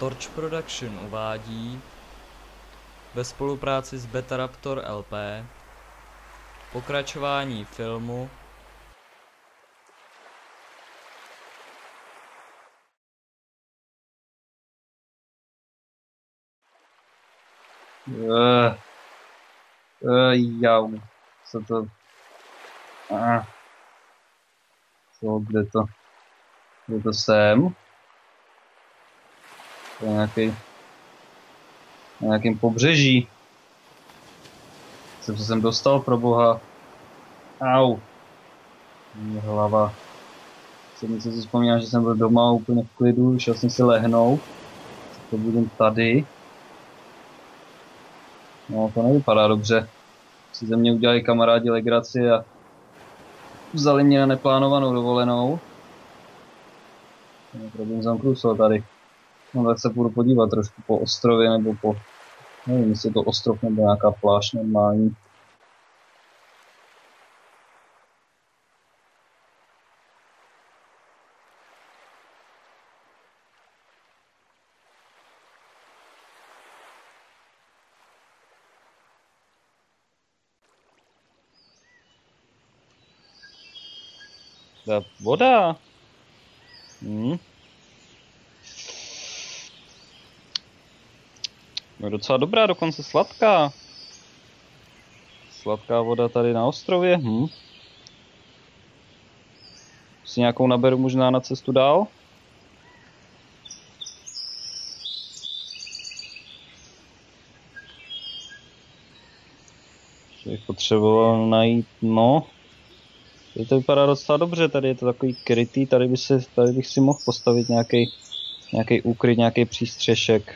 Torch Production uvádí ve spolupráci s Betaraptor LP pokračování filmu Jau. Co to? Co, kde to? Kde to jsem? To je na nějakém pobřeží. Co jsem dostal, pro boha? Au. Mě hlava. Jsem si vzpomínal, že jsem byl doma úplně v klidu, šel jsem si lehnout. To budem tady. No, to nevypadá dobře. Si ze mě udělali kamarádi legraci a vzali mě na neplánovanou dovolenou. Robinson Crusoe tady. No tak se půjdu podívat trošku po ostrově nebo po... Nevím, jestli je to ostrov nebo nějaká pláž normální. Ta voda. No docela dobrá, dokonce sladká. Sladká voda tady na ostrově. Si nějakou naberu možná na cestu dál. Že bych potřeboval najít, no. Tady to vypadá docela dobře, tady je to takový krytý, tady bych si mohl postavit nějaký úkryt, nějaký přístřešek.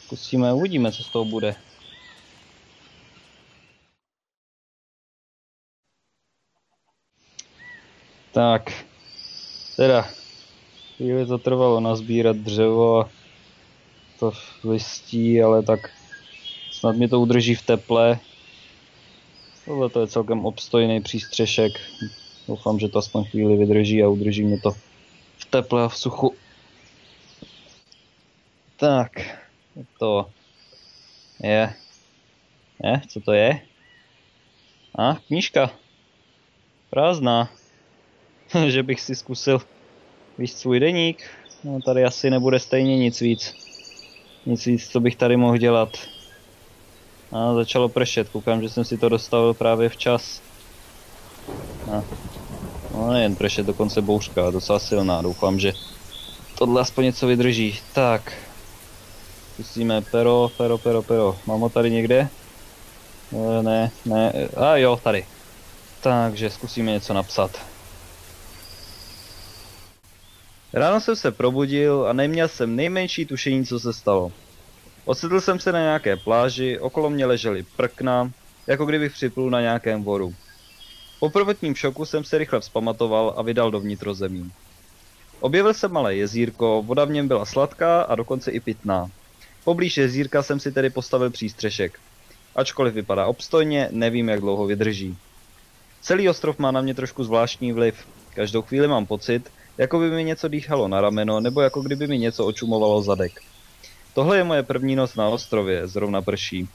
Zkusíme, uvidíme, co z toho bude. Tak, teda, chvíli to trvalo nazbírat dřevo a to listí, ale tak snad mě to udrží v teple. Tohle to je celkem obstojný přístřešek. Doufám, že to aspoň chvíli vydrží a udrží mě to v teple a v suchu. Tak, to je. Co to je? Knížka. Prázdná. Že bych si zkusil víc svůj deník. No, tady asi nebude stejně nic víc. Nic víc, co bych tady mohl dělat. Začalo pršet. Koukám, že jsem si to dostavil právě včas. No nejen pršet, dokonce bouřka. Docela silná. Doufám, že tohle aspoň něco vydrží. Tak. Zkusíme pero. Mám ho tady někde? Ne. Jo, tady. Takže zkusíme něco napsat. Ráno jsem se probudil a neměl jsem nejmenší tušení, co se stalo. Ocitl jsem se na nějaké pláži, okolo mě ležely prkna, jako kdybych připlul na nějakém voru. Po prvotním šoku jsem se rychle vzpamatoval a vydal do vnitrozemí. Objevil jsem malé jezírko, voda v něm byla sladká a dokonce i pitná. Poblíž jezírka jsem si tedy postavil přístřešek. Ačkoliv vypadá obstojně, nevím, jak dlouho vydrží. Celý ostrov má na mě trošku zvláštní vliv. Každou chvíli mám pocit, jako by mi něco dýchalo na rameno, nebo jako kdyby mi něco očumovalo zadek. Tohle je moje první noc na ostrově, zrovna prší.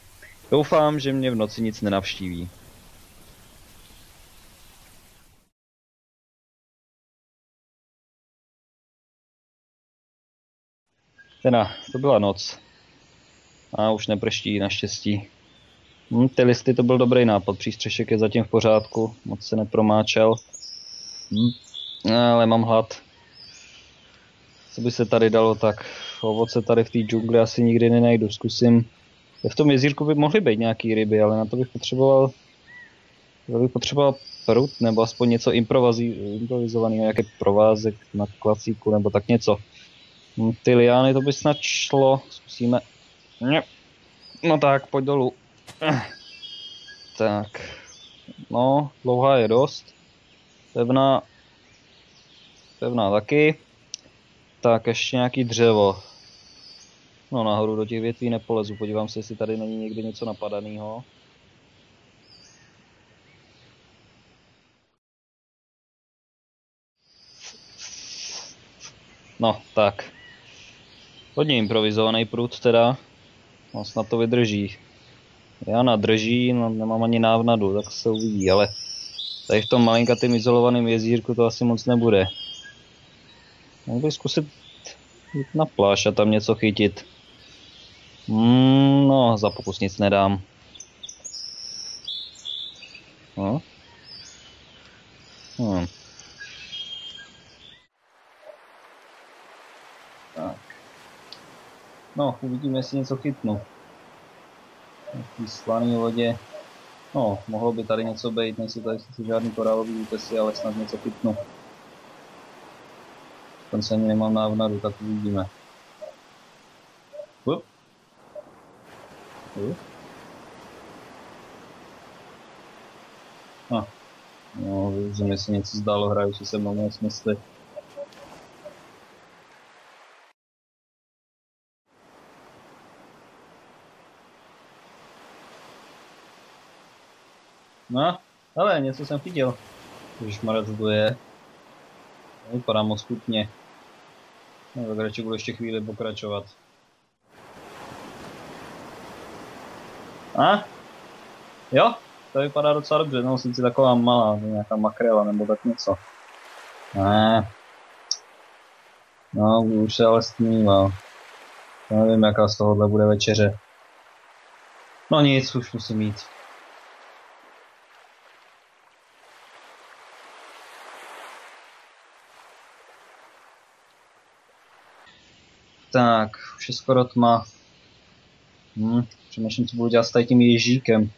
Doufám, že mě v noci nic nenavštíví. To byla noc. Už neprští, naštěstí. Ty listy, to byl dobrý nápad, přístřešek je zatím v pořádku, moc se nepromáčel. Ale mám hlad. Co by se tady dalo, tak ovoce tady v té džungli asi nikdy nenajdu, zkusím. V tom jezírku by mohly být nějaký ryby, ale na to bych potřeboval prut, nebo aspoň něco improvizovaného, nějaký provázek na klacíku, nebo tak něco. Ty liány, to by snad šlo, zkusíme. No tak, pojď dolů. Tak, no, dlouhá je dost. Pevná taky. Tak, ještě nějaký dřevo. No, nahoru do těch větví nepolezu, podívám se, jestli tady není někde něco napadaného. No, tak. Hodně improvizovaný prut teda. No, snad to vydrží. Já nadrží, no, nemám ani návnadu, tak se uvidí, ale tady v tom malinkatým izolovaném jezírku to asi moc nebude. Mohl bych zkusit jít na pláž a tam něco chytit. No, za pokus nic nedám. No. Tak. No, uvidíme, jestli něco chytnu. V té slané vodě. No, mohlo by tady něco být, nejsou tady sice žádný korálový útesy, ale snad něco chytnu. Dokonce ani nemám návnadu, tak uvidíme. No, že mi se něco zdálo, hraju si se mnou nesmysly. No, ale něco jsem chytil. Ježišmarja, co to je? Vypadá moc chutně. No, tak radši budu ještě chvíli pokračovat. A? Jo? To vypadá docela dobře, no, sice taková malá, nějaká makrela nebo tak něco. Ne. No, už se ale stmívá. Nevím, jaká z tohohle bude večeře. No nic, už musím jít. Tak, už je skoro tma. Přemýšlím, co budu dělat s tím ježíkem.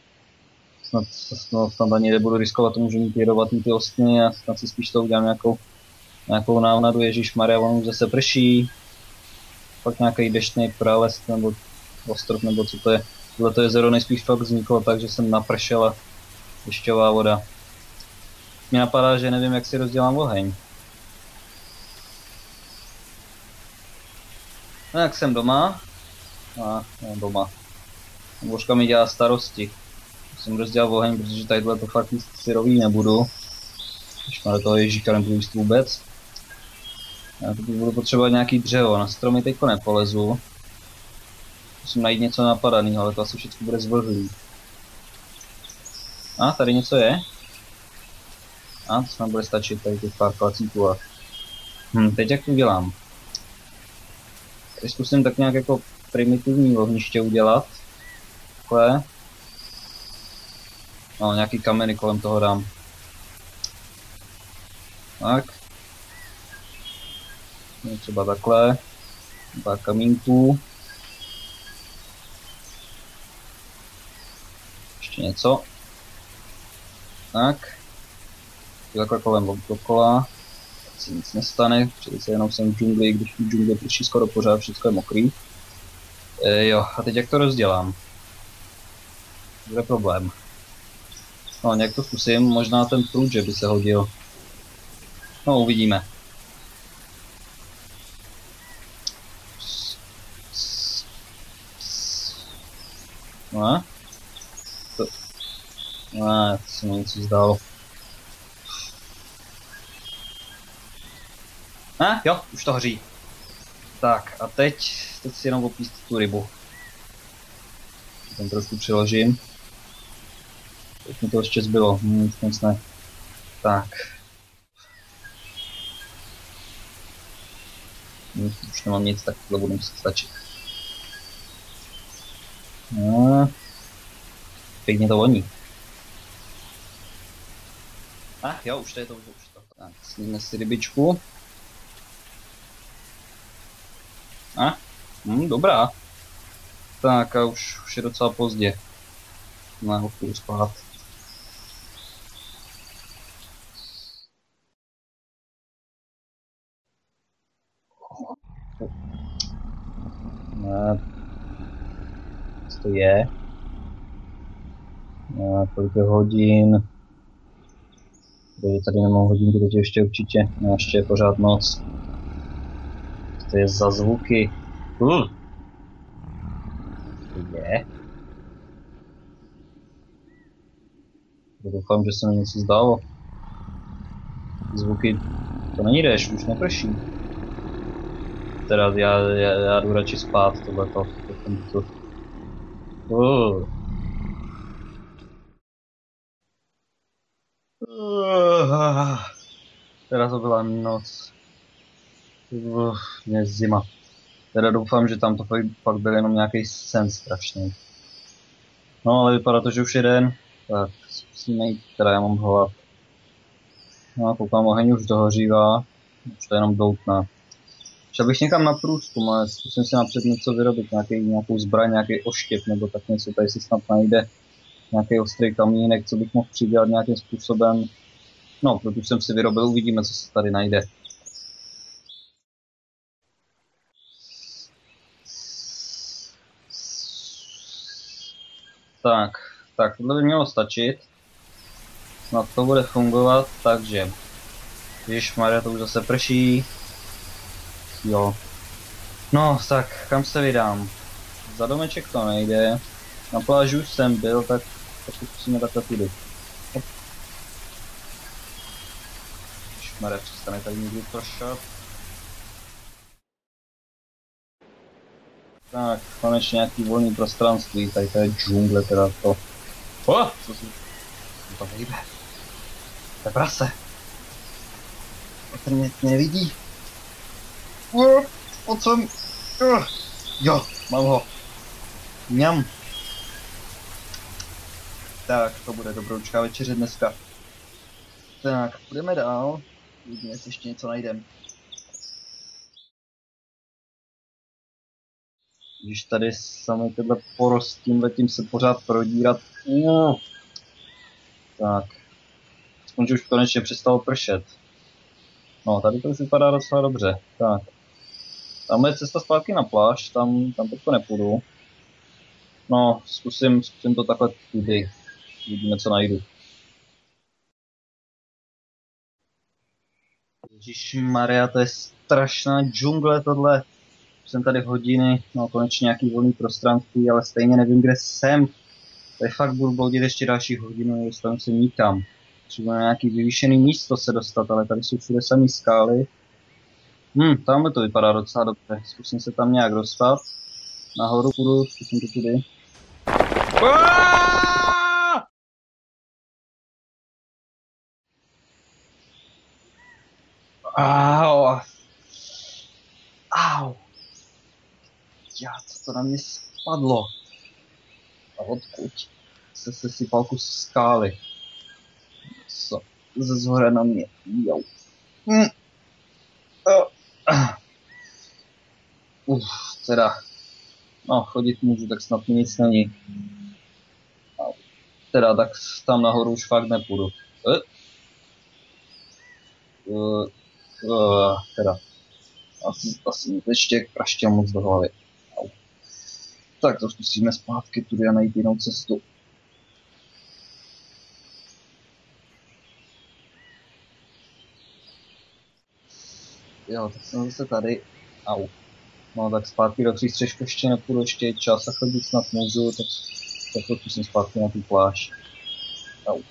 Snad ani nebudu riskovat, to můžu mít jedovatý ty ostny a snad si spíš to udělám nějakou návnadu. Ježíšmarja, on už zase prší. Pak nějaký deštný prales nebo ostrov, nebo co to je. Tohleto jezero nejspíš fakt vzniklo tak, že jsem napršela dešťová voda. Mě napadá, že nevím, jak si rozdělám oheň. No jak jsem doma. No, doma. Božka mi dělá starosti. Musím rozdělat oheň, protože tadyhle to fakt jíst syrový nebudu. Když má do toho ježíka nebudu jíst vůbec. Já teď budu potřebovat nějaký dřevo, na stromy teďko nepolezu. Musím najít něco napadaného, ale to asi všechno bude zvlhlý. A tady něco je? A to nám bude stačit, tady těch pár klacíků a... teď jak to dělám? Tady zkusím tak nějak jako primitivní ohniště udělat. Takhle. No, nějaký kameny kolem toho dám. Tak. Třeba takhle. Pár kamínků. Ještě něco. Tak. Takhle kolem dokola. Tak se nic nestane. Přece jenom jsem v džungli, když v džungli prší skoro pořád, všechno je mokrý. Jo, a teď jak to rozdělám? Bude problém. No, nějak to zkusím, možná ten prut, že by se hodil. No, uvidíme. No, to se mi něco zdálo. Jo, už to hoří. Tak, a teď si jenom opíst tu rybu. Ten trošku přiložím. Teď mi to ještě zbylo, nic ne. Tak. Už nemám nic, tak tohle budu muset stačit. No. Pěkně to voní. Jo, už to je to, už to. Tak, slíme si rybičku. Dobrá. Tak a už je docela pozdě. Na ho půjdu spát. Co to je? Kolik je hodin? Protože tady nemám hodinky, teď ještě určitě. Ještě je pořád noc. Co to je za zvuky? Co to je? Doufám, že se mi něco zdálo. Zvuky, to není déšť, už neprší. Teda já jdu radši spát tohleto. Uh. Teda to byla noc. Mě zima. Teda doufám, že tam to fakt byl jenom nějaký sen strašný. No ale vypadá to, že už je den. Tak zkusíme jít, teda já mám hlad. No a koukám, oheň už dohořívá. Už to jenom doutná. Šel bych někam na průzkum, ale zkusím si napřed něco vyrobit, nějakou zbraň, nějaký oštěp nebo tak něco, tady si snad najde nějaký ostrý kamínek, co bych mohl přidělat nějakým způsobem. No, protože jsem si vyrobil, uvidíme, co se tady najde. Tak, tohle by mělo stačit. Snad to bude fungovat, takže... Ježišmarja, to už zase prší. Jo. No, tak, kam se vydám? Za domeček to nejde. Na pláži už jsem byl, tak zkusíme takhle tudy. Ježišmarja, přestane tady někdy pršat. Tak, konečně nějaký volný prostranství, tady to je džungle teda to. Co si to hejbe? To je prase. Petr mě nevidí. Pojď sem. Jo, mám ho. Mňam. Tak, to bude dobroučká večeře dneska. Tak, půjdeme dál. Uvidíme, jestli ještě něco najdeme. Když tady samý tenhle porost tímhletím se pořád prodírat. No. Tak. Aspoň, že už konečně přestalo pršet. No, tady to už vypadá docela dobře. Tak. Tam je cesta zpátky na pláž, tam teďko nepůjdu. No, zkusím to takhle tudy. Uvidíme, co najdu. Ježišmarja, to je strašná džungle tohle. Jsem tady hodiny, no konečně nějaký volný prostranství, ale stejně nevím, kde jsem. Tady fakt budu bloudit ještě další hodinu, dostanu se nikam. Třeba na nějaký vyvýšený místo se dostat, ale tady jsou všude samý skály. Tamhle to vypadá docela dobře. Zkusím se tam nějak dostat. Nahoru půjdu, zkusím to tudy. Au. Au. Já, co to na mě spadlo? A odkud se sesypal kus skály? Co? Ze zhora na mě. Jo. Teda. No, chodit můžu, tak snad mi nic není. Teda, tak tam nahoru už fakt nepůjdu. Teda. Asi ještě praštěl moc do hlavy. Tak to zkusíme zpátky tudy a najít jinou cestu. Jo, tak jsem zase tady. Au. No tak zpátky do přístřežku ještě nepůjdu, ještě je čas a chodit snad můžu, tak to zkusím zpátky na tu pláž. Au.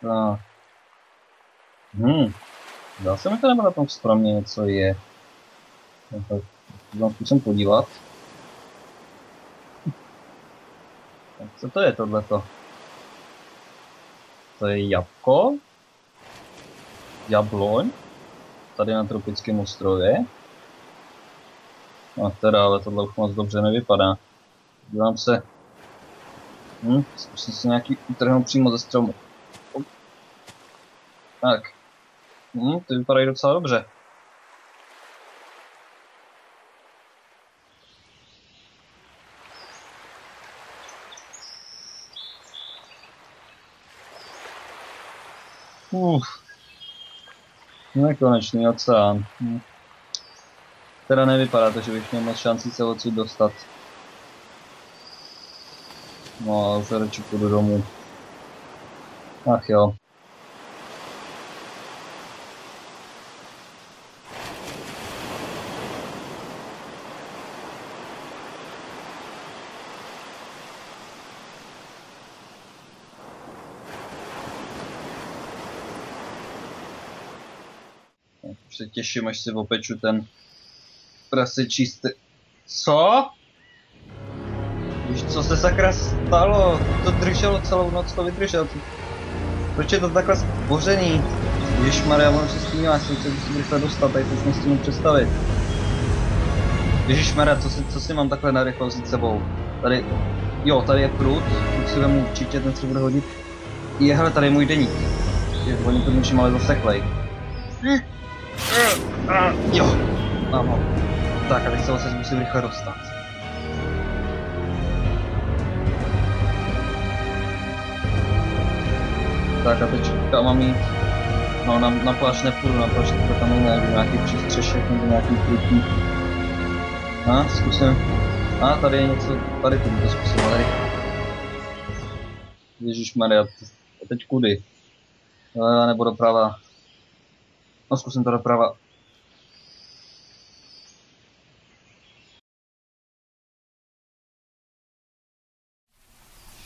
No. Zdá se mi to, nebo na tom stromě něco je. No, tak zkusím podívat. Tak co to je tohleto? To je jabko? Jabloň? Tady na tropickém ostrově? No teda, ale tohle už moc dobře nevypadá. Dívám se. Zkusím si nějaký utrhnout přímo ze stromu. Tak. Ty vypadají docela dobře. Nekonečný oceán. Teda nevypadá to, že bych měl moc šancí se odsud dostat. No a už radši půjdu domů. Ach jo. se těším, až si opeču ten prasečí Co? Víš, co se sakra stalo? To drželo celou noc, to vydržel. Proč je to takhle zbořený? Ježišmarja, mám se s tím já se musím rychle dostat, tady teď nestihnu představit. Ježišmarja, co si mám takhle narychlo vzít sebou? Tady, jo, tady je prut si vemu určitě, ten se bude hodit. Hele, tady je můj deník. Oni to něčím ale zaseklej. Jo, mám ho. Tak, a teď se musím rychle dostat. Tak a teď mám jít. No, na pláž nepůjdu, na pláž to tam je nějaký přístřešek nebo nějaký prutník. Zkusím. Tady je něco, tady to zkusím, ale rychle. Ježišmarja, a teď kudy? Nebo doprava. No, zkusím to doprava.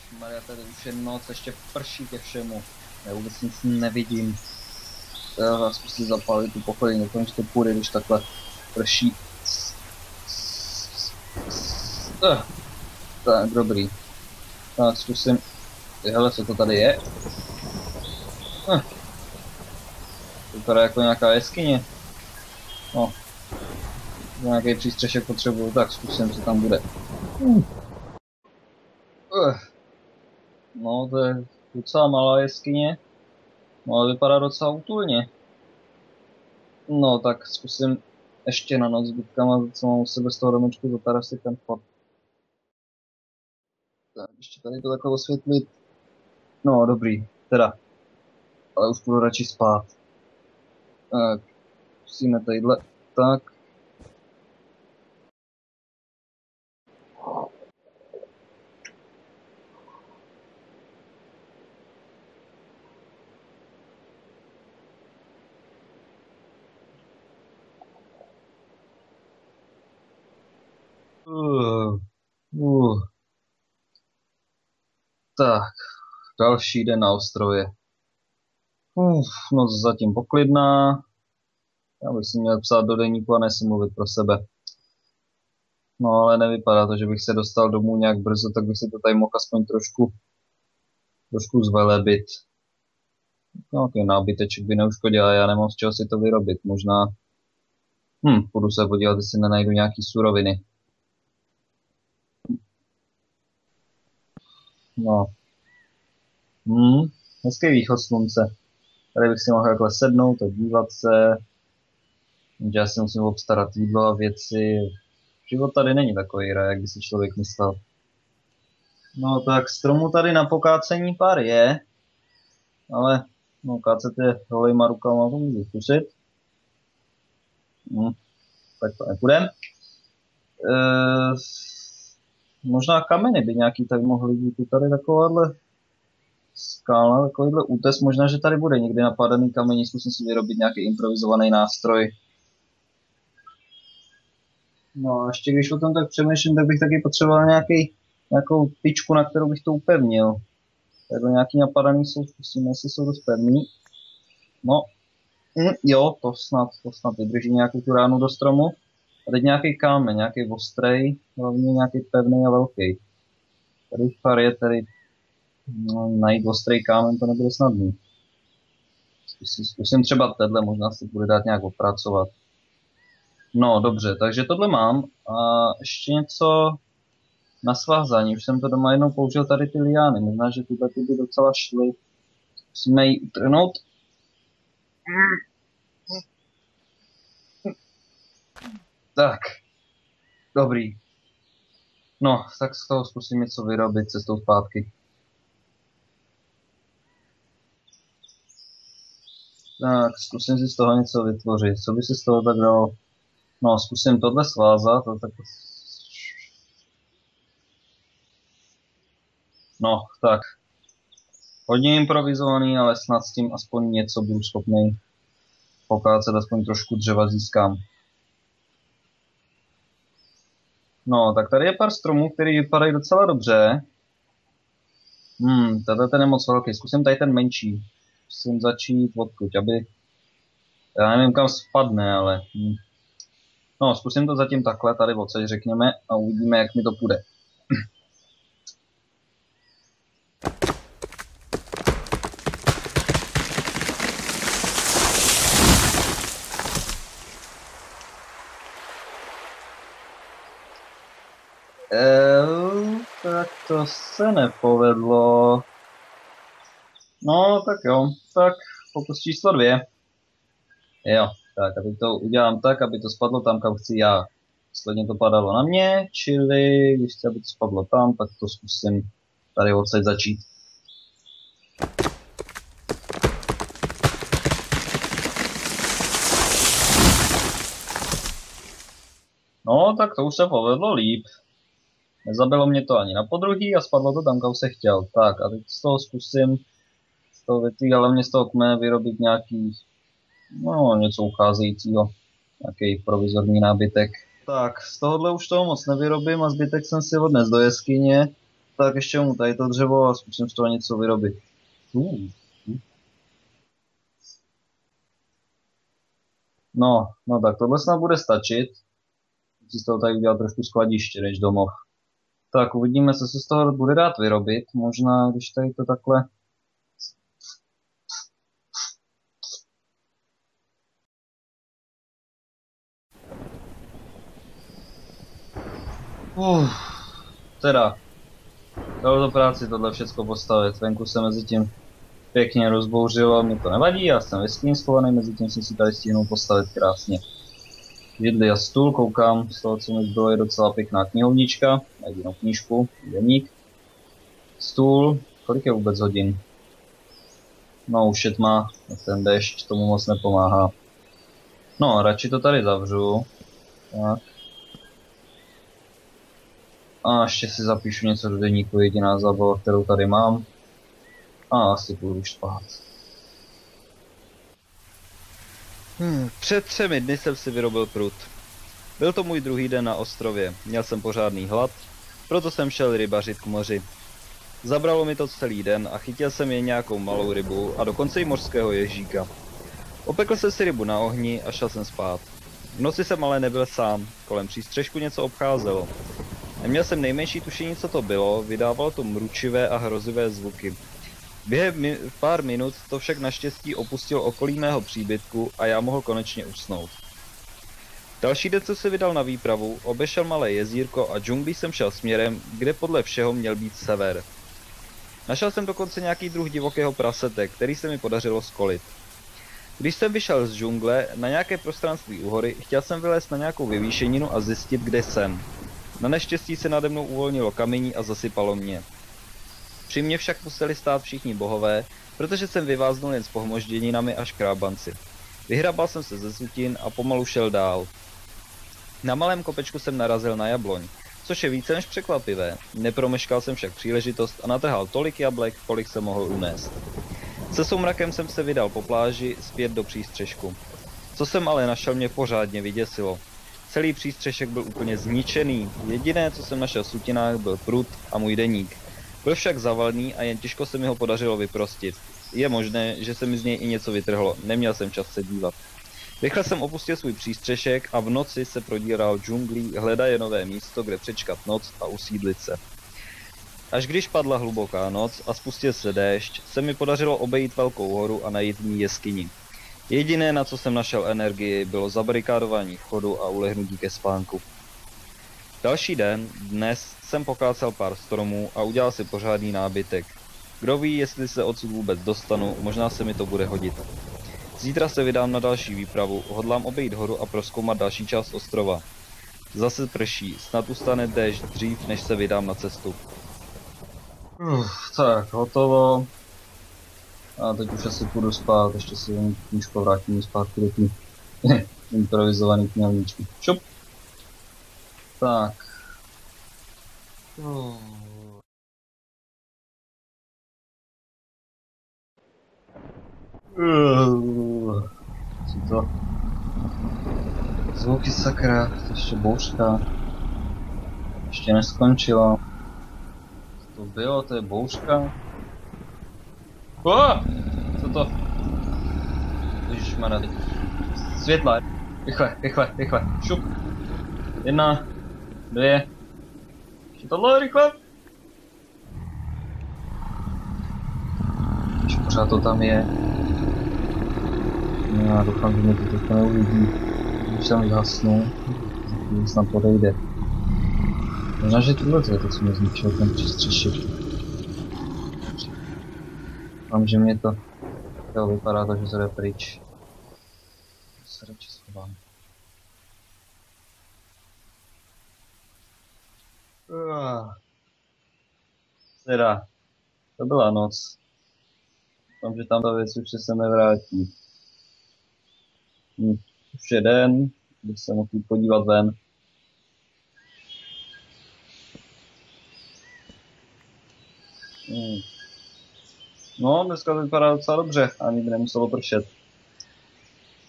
Ježišmarja, tady už je noc, ještě prší ke všemu. Já vůbec nic nevidím. Já zkusím zapálit tu pochodí, doufám, že to půjde, když takhle prší. Tak, dobrý. Tak, zkusím. Hele, co to tady je? To vypadá jako nějaká jeskyně. No. Nějaký přístřešek potřebuju, tak zkusím, co tam bude. No, to je docela malá jeskyně. No, ale vypadá docela útulně. No, tak zkusím ještě na noc s bytkama, co mám u sebe z toho domečku, vypadá si ten vchod. Tak, ještě tady to takhle osvětlit. No, dobrý, teda. Ale už budu radši spát. Tak, musíme tadyhle, tak. Tak, další den na ostrově. No zatím poklidná. Já bych si měl psát do deníku a ne si mluvit pro sebe. No ale nevypadá to, že bych se dostal domů nějak brzo, tak bych si to tady mohl aspoň trošku zvelebit. Nějaký nábyteček by neuškodil, ale já nemám z čeho si to vyrobit. Možná, půjdu se podívat, jestli nenajdu nějaký suroviny. No. Hezký východ slunce. Tady bych si mohl takhle sednout a dívat se. Já si musím obstarat jídlo a věci. Život tady není takový raj, jak by si člověk myslel. No tak stromu tady na pokácení pár je. Ale no kácet je holejma rukama, to můžu zkusit. Tak to nepůjdem. Možná kameny by nějaký tak mohly být. Tady takováhle skála, takovýhle útes. Možná, že tady bude někdy napadaný kamení. Zkusím si vyrobit nějaký improvizovaný nástroj. No a ještě když o tom tak přemýšlím, tak bych taky potřeboval nějakou tyčku, na kterou bych to upevnil. Takhle nějaký napadaný jsou, zkusíme, jestli jsou dost pevný. No, jo, to snad vydrží nějakou tu ránu do stromu. A teď nějaký kámen, nějaký ostrej, hlavně nějaký pevný a velký. Tady pár je tady, najít ostrej kámen, to nebude snadný. Zkusím třeba tenhle, možná si bude dát nějak opracovat. No, dobře, takže tohle mám. A ještě něco na svázání. Už jsem to doma jednou použil tady ty liány. Možná, že tyhle by docela šly. Musíme ji utrhnout. Tak. Dobrý. No, tak z toho zkusím něco vyrobit cestou zpátky. Tak, zkusím si z toho něco vytvořit. Co by si z toho tak dalo? No, zkusím tohle svázat. No, tak. Hodně improvizovaný, ale snad s tím aspoň něco budu schopný pokácet, aspoň trošku dřeva získám. No, tak tady je pár stromů, který vypadají docela dobře. Tady ten je moc velký. Zkusím tady ten menší. Zkusím začít odkud, aby Já nevím, kam spadne, ale... No, zkusím to zatím takhle, tady odsaď řekněme, a uvidíme, jak mi to půjde. Tak to se nepovedlo. No, tak jo, tak pokus číslo 2. Jo, tak a teď to udělám tak, aby to spadlo tam, kam chci já. Posledně to padalo na mě, čili když chci, aby to spadlo tam, tak to zkusím tady odsaď začít. No, tak to už se povedlo líp. Nezabilo mě to ani na podruhý a spadlo to tam, kam se chtěl. Tak a teď z toho zkusím, z toho větví, ale mě z toho kmene vyrobit nějaký, no, něco ucházejícího. Nějaký provizorní nábytek. Tak, z tohohle už toho moc nevyrobím a zbytek jsem si odnes do jeskyně. Tak ještě mu tady to dřevo a zkusím z toho něco vyrobit. No, tak tohle snad bude stačit. Chci z toho tady udělat trošku skladiště než domov. Tak uvidíme, co se z toho bude dát vyrobit. Možná, když tady to takhle... Teda, dalo to práci tohle všecko postavit. Venku se mezi tím pěkně rozbouřilo, mi to nevadí, já jsem ve skýni schovaný, mezi tím jsem si tady stihnul postavit krásně židli a stůl, koukám, z toho, co mi bylo, je docela pěkná knihovnička, jedinou knížku, deník. Stůl, kolik je vůbec hodin? No, už je tma, ten déšť tomu moc nepomáhá. No, radši to tady zavřu. Tak. A ještě si zapíšu něco do deníku, jediná zábava, kterou tady mám. A asi půjdu už spát. Před 3 dny jsem si vyrobil prut. Byl to můj druhý den na ostrově, měl jsem pořádný hlad, proto jsem šel rybařit k moři. Zabralo mi to celý den a chytil jsem jen nějakou malou rybu a dokonce i mořského ježíka. Opekl jsem si rybu na ohni a šel jsem spát. V noci jsem ale nebyl sám, kolem přístřešku něco obcházelo. Neměl jsem nejmenší tušení, co to bylo, vydávalo to mručivé a hrozivé zvuky. Během pár minut to však naštěstí opustil okolí mého příbytku a já mohl konečně usnout. Další den jsem se vydal na výpravu, obešel malé jezírko a džunglí jsem šel směrem, kde podle všeho měl být sever. Našel jsem dokonce nějaký druh divokého prasete, který se mi podařilo skolit. Když jsem vyšel z džungle na nějaké prostranství u hory, chtěl jsem vylézt na nějakou vyvýšeninu a zjistit, kde jsem. Na neštěstí se nade mnou uvolnilo kamení a zasypalo mě. Při mě však museli stát všichni bohové, protože jsem vyváznul jen s pohmožděninami a škrábanci. Vyhrabal jsem se ze sutin a pomalu šel dál. Na malém kopečku jsem narazil na jabloň, což je více než překvapivé. Nepromeškal jsem však příležitost a natrhal tolik jablek, kolik se mohl unést. Se soumrakem jsem se vydal po pláži zpět do přístřešku. Co jsem ale našel, mě pořádně vyděsilo. Celý přístřešek byl úplně zničený, jediné, co jsem našel v sutinách, byl prut a můj deník. Byl však zavalný a jen těžko se mi ho podařilo vyprostit. Je možné, že se mi z něj i něco vytrhlo, neměl jsem čas se dívat. Rychle jsem opustil svůj přístřešek a v noci se prodíral džunglí, hledaje nové místo, kde přečkat noc a usídlit se. Až když padla hluboká noc a spustil se déšť, se mi podařilo obejít velkou horu a najít v ní jeskyni. Jediné, na co jsem našel energii, bylo zabarikádování vchodu a ulehnutí ke spánku. Další den, dnes, jsem pokácel pár stromů a udělal si pořádný nábytek. Kdo ví, jestli se odsud vůbec dostanu, možná se mi to bude hodit. Zítra se vydám na další výpravu, hodlám obejít horu a prozkoumat další část ostrova. Zase prší, snad ustane déšť dřív, než se vydám na cestu. Tak, hotovo. A teď už asi půjdu spát, ještě si jen knížko vrátím zpátky do té improvizované knihovničky. Šup! Tak. Co to? Zvuky sakra, to ještě bouřka. Ještě neskončila. Co to bylo? To je bouřka? Co to? Ježišmarja, teď Světla. Rychle, rychle, rychle. Šup. 1, 2. Ještě tohle, rychle. Ještě pořád to tam je. No, já doufám, že mě to teďka neuvidí. Když tam zhasnu, tak snad podejde. Možná, že tohle je to, co mě zničilo, ten přístřešek. Doufám, že mě to... Jo, vypadá to, že to jde pryč. Se radši schovám. Teda, to byla noc. Doufám, že tam ta věc už se nevrátí. Už je den, když se mohl podívat ven. No, dneska to vypadá docela dobře, ani by nemuselo pršet.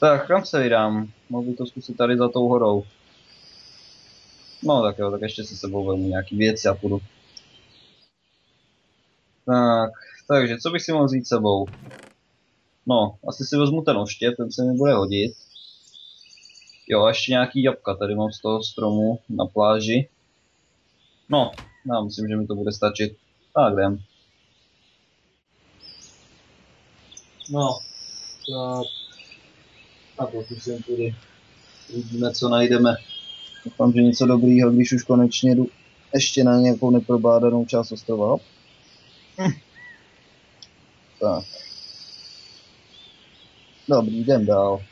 Tak, kam se vydám? Mohl bych to zkusit tady za tou horou. No tak jo, tak ještě se sebou vezmu nějaký věci a půjdu. Tak, takže co bych si mohl vzít sebou? No, asi si vezmu ten oštěp, ten se mi bude hodit. Jo, a ještě nějaký jabka tady mám z toho stromu na pláži. No, já myslím, že mi to bude stačit. Tak jdem. No, tak. A pokud jsem tady, uvidíme, co najdeme. Doufám, že něco dobrýho, když už konečně jdu ještě na nějakou neprobádanou část ostrova. Tak. Dobrý, jdem dál.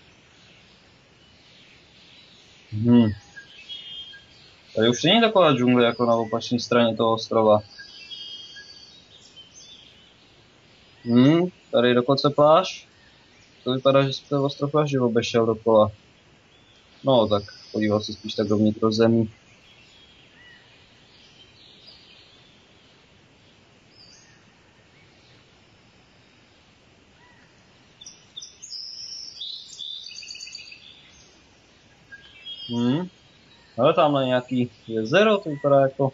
Tady už není taková džungle jako na opačné straně toho ostrova. Tady dokonce pláž. To vypadá, že se ten ostrov až obešel dokola. No tak, podíval se spíš tak dovnitř do zemí. Ale tamhle nějaký jezero, to vypadá jako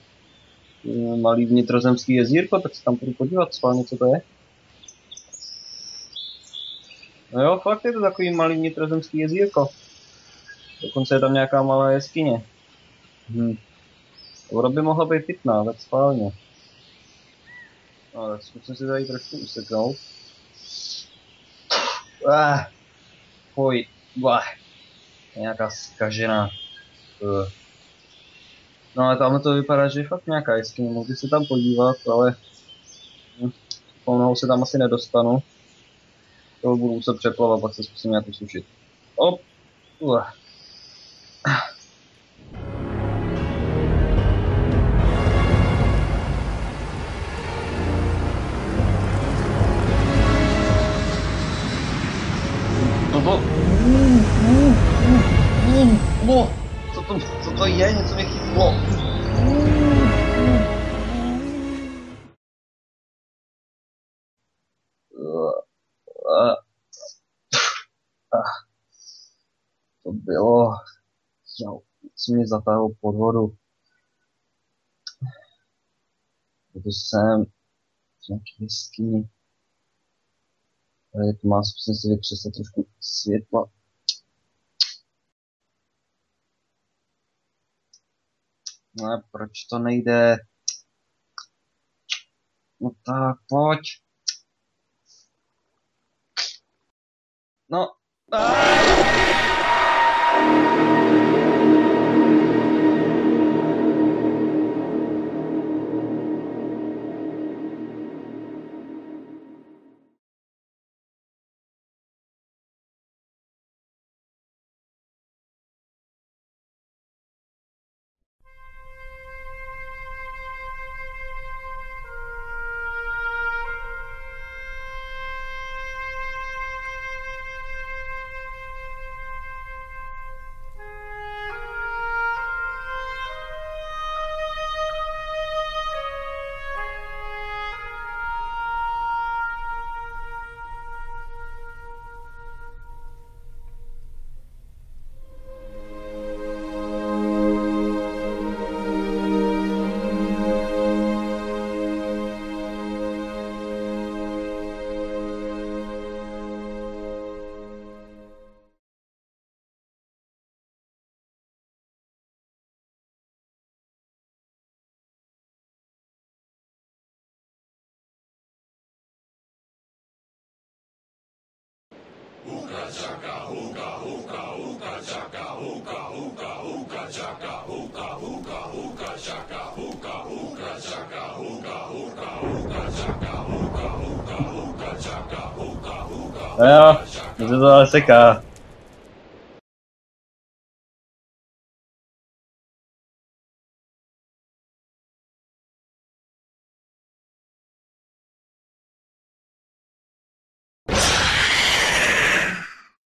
malý vnitrozemský jezírko, tak se tam půjdu podívat, schválně, co to je. No jo, fakt je to takový malý vnitrozemský jezírko. Dokonce je tam nějaká malá jeskyně. Voda by mohla být pitná, tak schválně. No, tak zkusím si tady trošku useknout. Poj, nějaká zkažená. No ale tamhle to vypadá, že je fakt nějaká jeskyně, mohl bych se tam podívat, ale pomohou se tam asi nedostanu. To budu muset přeplavat, pak se zkusím nějak usušit. Op! Co to je? Něco mě chytlo. To bylo... Co mě zatáhlo pod vodu. To jsem... Nějaký jeskyni. Tady to má, zkusím si vytřesat trošku světla. No proč to nejde? No tak, pojď. No. No jo, to se to ale seká.